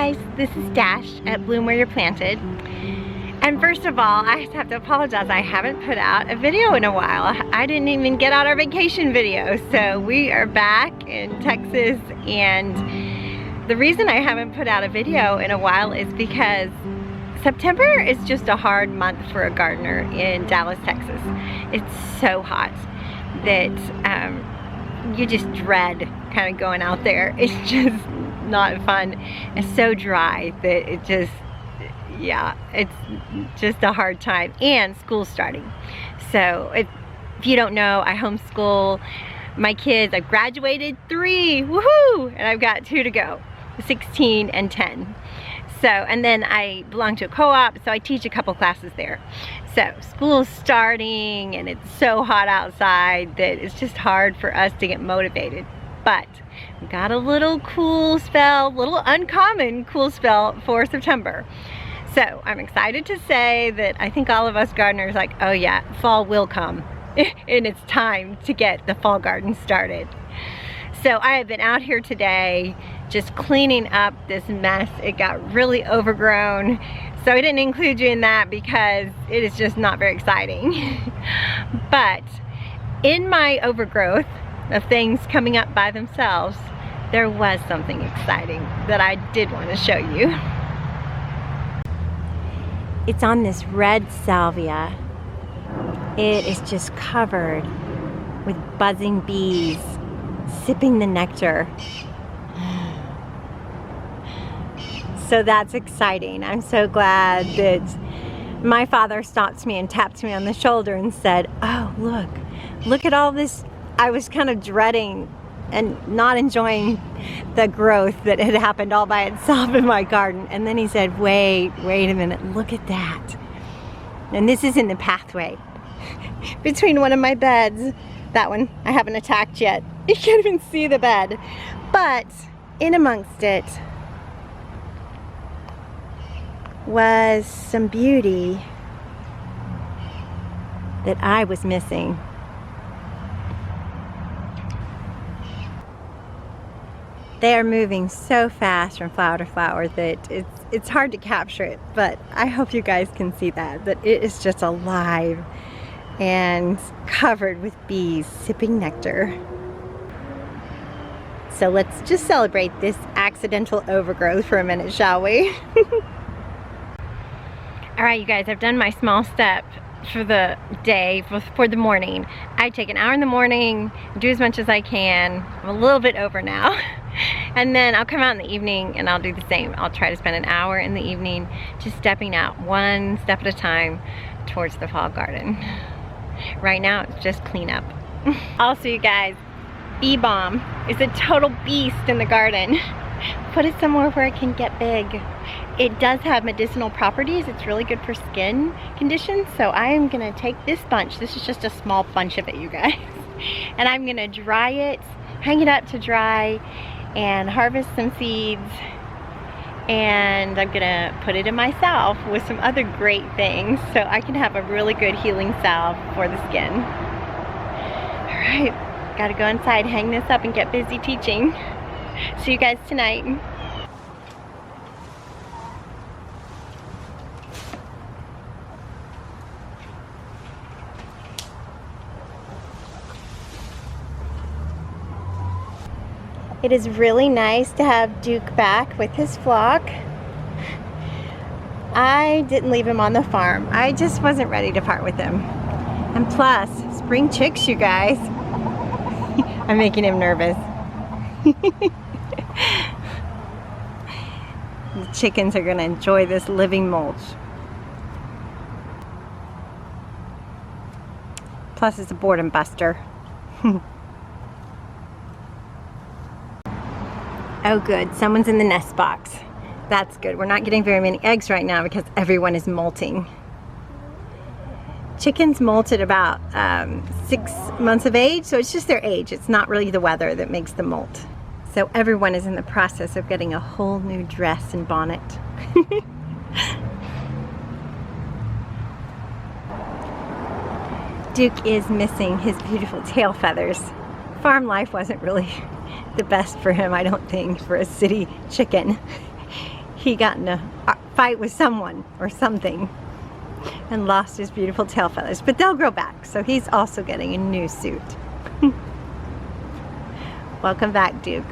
guys, this is Dash at Bloom Where You're Planted. And first of all, I have to apologize, I haven't put out a video in a while. I didn't even get out our vacation video. So we are back in Texas, and the reason I haven't put out a video in a while is because September is just a hard month for a gardener in Dallas, Texas. It's so hot that you just dread kind of going out there. It's just not fun. It's so dry that it just, yeah, it's just a hard time. And school's starting. So if you don't know, I homeschool my kids. I've graduated 3, woohoo! And I've got 2 to go, 16 and 10. So, and then I belong to a co-op, so I teach a couple classes there. So school's starting and it's so hot outside that it's just hard for us to get motivated. But we got a little cool spell, little uncommon cool spell for September. So I'm excited to say that I think all of us gardeners are like, oh yeah, fall will come and it's time to get the fall garden started. So I have been out here today just cleaning up this mess. It got really overgrown. So I didn't include you in that because it is just not very exciting. But in my overgrowth of things coming up by themselves, there was something exciting that I did want to show you. It's on this red salvia. It is just covered with buzzing bees, sipping the nectar. So that's exciting. I'm so glad that my father stopped me and tapped me on the shoulder and said, oh, look at all this. I was kind of dreading and not enjoying the growth that had happened all by itself in my garden. And then he said, wait a minute, look at that. And this is in the pathway between one of my beds. That one I haven't attacked yet. You can't even see the bed. But in amongst it was some beauty that I was missing. They are moving so fast from flower to flower that it's hard to capture it, but I hope you guys can see that it is just alive and covered with bees sipping nectar. So let's just celebrate this accidental overgrowth for a minute, shall we? All right, you guys, I've done my small step for the day, for the morning. I take an hour in the morning, do as much as I can. I'm a little bit over now. And then I'll come out in the evening and I'll do the same. I'll try to spend an hour in the evening just stepping out one step at a time towards the fall garden. Right now it's just cleanup. Also, you guys, bee balm is a total beast in the garden. Put it somewhere where it can get big. It does have medicinal properties. It's really good for skin conditions. So I am gonna take this bunch. This is just a small bunch of it, you guys. And I'm gonna dry it, hang it up to dry, and harvest some seeds. And I'm gonna put it in my salve with some other great things so I can have a really good healing salve for the skin. All right, gotta go inside, hang this up, and get busy teaching. See you guys tonight. It is really nice to have Duke back with his flock. I didn't leave him on the farm. I just wasn't ready to part with him. And plus, spring chicks, you guys. I'm making him nervous. The chickens are gonna enjoy this living mulch. Plus, it's a boredom buster. Oh good, someone's in the nest box. That's good. We're not getting very many eggs right now because everyone is molting. Chickens molt at about 6 months of age, so it's just their age. It's not really the weather that makes them molt. So everyone is in the process of getting a whole new dress and bonnet. Duke is missing his beautiful tail feathers. Farm life wasn't really the best for him, I don't think, for a city chicken. he got in a fight with someone or something and lost his beautiful tail feathers, but they'll grow back, so he's also getting a new suit. Welcome back, Duke.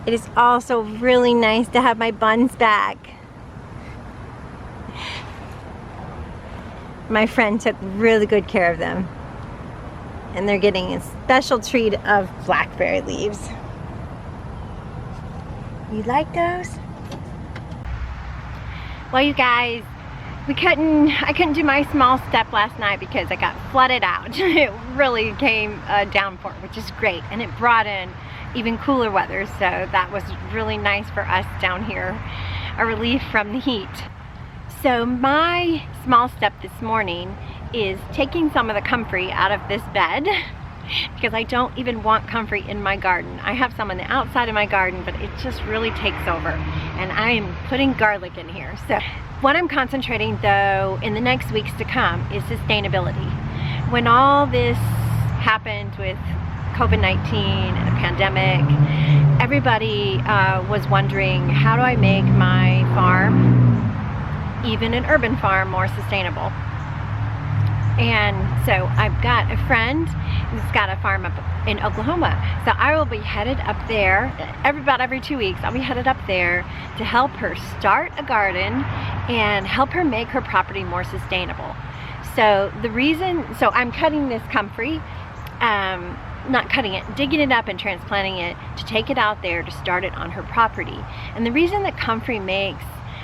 It is also really nice to have my buns back. My friend took really good care of them, and they're getting a special treat of blackberry leaves. You like those? Well, you guys, I couldn't do my small step last night because I got flooded out. It really came a downpour, which is great, and it brought in even cooler weather, so that was really nice for us down here, a relief from the heat. So my small step this morning is taking some of the comfrey out of this bed, because I don't even want comfrey in my garden. I have some on the outside of my garden, but it just really takes over, and I am putting garlic in here. So what I'm concentrating though in the next weeks to come is sustainability. When all this happened with COVID-19 and the pandemic, everybody was wondering, how do I make my farm, even an urban farm, more sustainable? And so I've got a friend who's got a farm up in Oklahoma, so I will be headed up there about every 2 weeks. I'll be headed up there to help her start a garden and help her make her property more sustainable. So I'm cutting this comfrey, not cutting it, digging it up and transplanting it to take it out there to start it on her property. And the reason that comfrey makes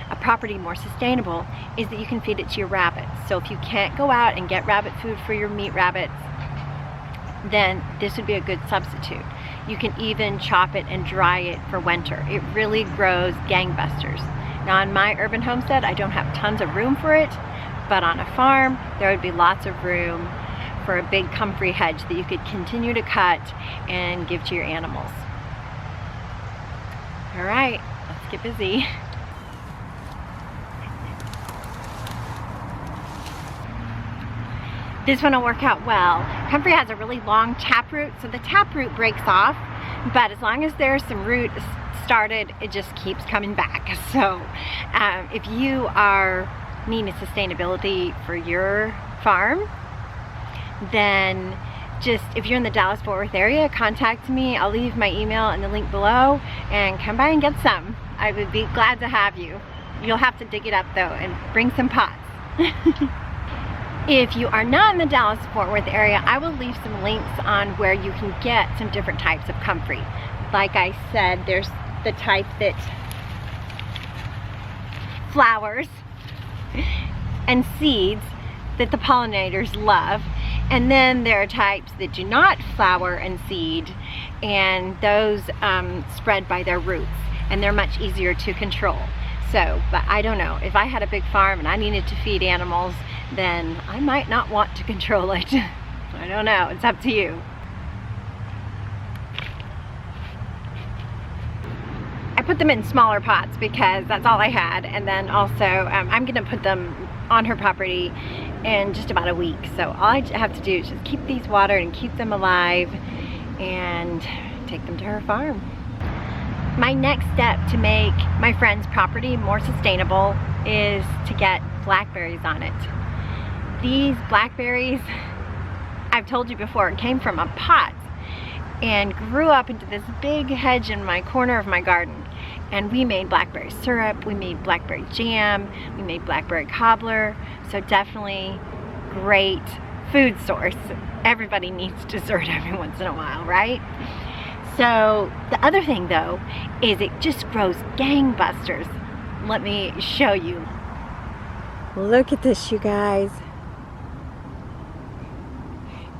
a property more sustainable is that you can feed it to your rabbits. So if you can't go out and get rabbit food for your meat rabbits, then this would be a good substitute. You can even chop it and dry it for winter. It really grows gangbusters. Now on my urban homestead, I don't have tons of room for it, but on a farm, there would be lots of room for a big comfrey hedge that you could continue to cut and give to your animals. All right, let's get busy. This one will work out well. Comfrey has a really long taproot, so the taproot breaks off, but as long as there's some root started, it just keeps coming back. So if you are needing sustainability for your farm, then just, if you're in the Dallas-Fort Worth area, contact me. I'll leave my email in the link below, and come by and get some. I would be glad to have you. You'll have to dig it up though and bring some pots. If you are not in the Dallas-Fort Worth area, I will leave some links on where you can get some different types of comfrey. Like I said, there's the type that flowers and seeds that the pollinators love. And then there are types that do not flower and seed, and those spread by their roots, and they're much easier to control. So, but I don't know, if I had a big farm and I needed to feed animals, then I might not want to control it. I don't know, it's up to you. I put them in smaller pots because that's all I had, and then also I'm gonna put them on her property in just about a week. So all I have to do is just keep these watered and keep them alive and take them to her farm. My next step to make my friend's property more sustainable is to get blackberries on it. These blackberries, I've told you before, came from a pot and grew up into this big hedge in my corner of my garden. And we made blackberry syrup, we made blackberry jam, we made blackberry cobbler. So definitely great food source. Everybody needs dessert every once in a while, right? So the other thing though is it just grows gangbusters. Let me show you. Look at this, you guys.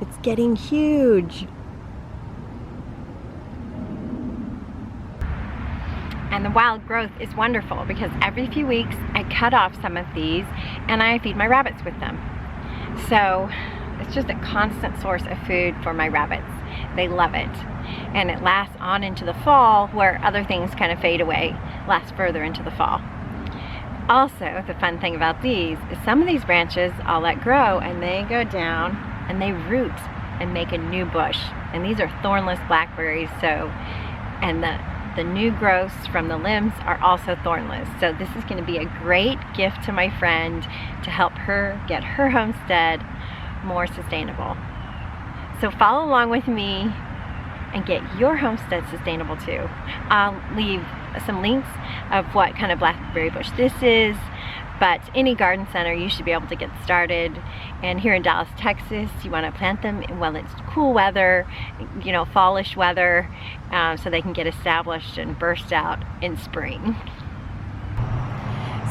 It's getting huge. And the wild growth is wonderful because every few weeks I cut off some of these and I feed my rabbits with them. So it's just a constant source of food for my rabbits. They love it. And it lasts on into the fall where other things kind of fade away, lasts further into the fall. Also, the fun thing about these is some of these branches I'll let grow and they go down and they root and make a new bush. And these are thornless blackberries, so, and the new growths from the limbs are also thornless. So this is going to be a great gift to my friend to help her get her homestead more sustainable. So follow along with me and get your homestead sustainable too. I'll leave some links of what kind of blackberry bush this is, but any garden center you should be able to get started. And here in Dallas, Texas, you want to plant them while it's cool weather, you know, fallish weather, so they can get established and burst out in spring.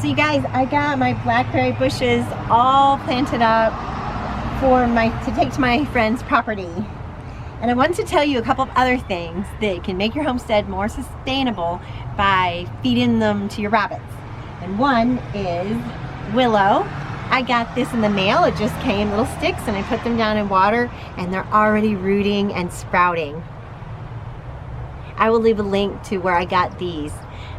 So you guys, I got my blackberry bushes all planted up to take to my friend's property. And I wanted to tell you a couple of other things that can make your homestead more sustainable by feeding them to your rabbits. And one is Willow. I got this in the mail. It just came, little sticks, and I put them down in water and they're already rooting and sprouting. I will leave a link to where I got these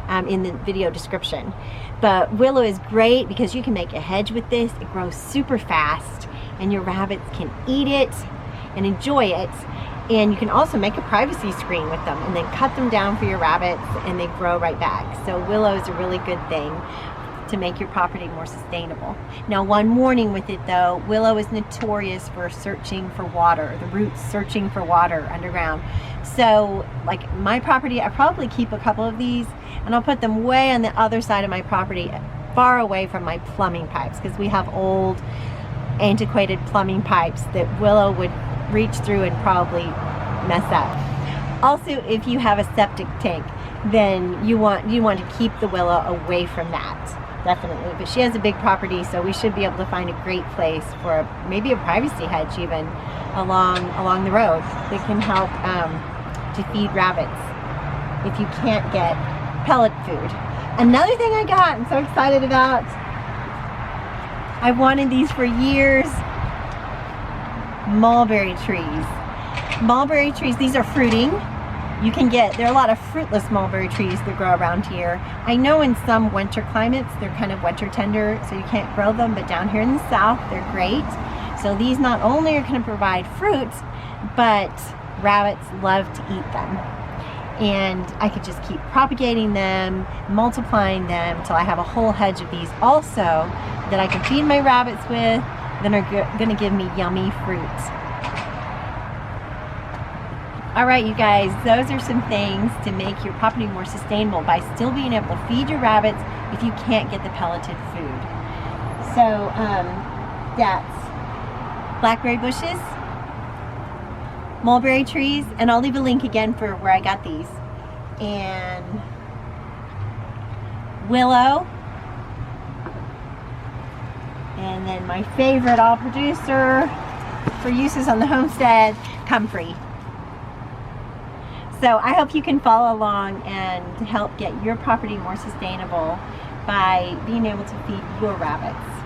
in the video description. But Willow is great because you can make a hedge with this. It grows super fast and your rabbits can eat it and enjoy it. And you can also make a privacy screen with them and then cut them down for your rabbits and they grow right back. So Willow is a really good thing to make your property more sustainable. Now, one warning with it though, Willow is notorious for searching for water, the roots searching for water underground. So like my property, I probably keep a couple of these and I'll put them way on the other side of my property, far away from my plumbing pipes, because we have old antiquated plumbing pipes that Willow would reach through and probably mess up. Also, if you have a septic tank, then you want to keep the Willow away from that, definitely. But she has a big property, so we should be able to find a great place for maybe a privacy hedge even along the road that can help to feed rabbits if you can't get pellet food. Another thing I got, I'm so excited about, I've wanted these for years. Mulberry trees. Mulberry trees, these are fruiting. You can get, there are a lot of fruitless mulberry trees that grow around here. I know in some winter climates, they're kind of winter tender, so you can't grow them, but down here in the south, they're great. So these not only are going to provide fruit, but rabbits love to eat them. And I could just keep propagating them, multiplying them until I have a whole hedge of these also that I can feed my rabbits with, that are going to give me yummy fruits. All right, you guys, those are some things to make your property more sustainable by still being able to feed your rabbits if you can't get the pelleted food. So that's blackberry bushes, mulberry trees, and I'll leave a link again for where I got these, and willow, and then my favorite all producer for uses on the homestead, comfrey. So I hope you can follow along and help get your property more sustainable by being able to feed your rabbits.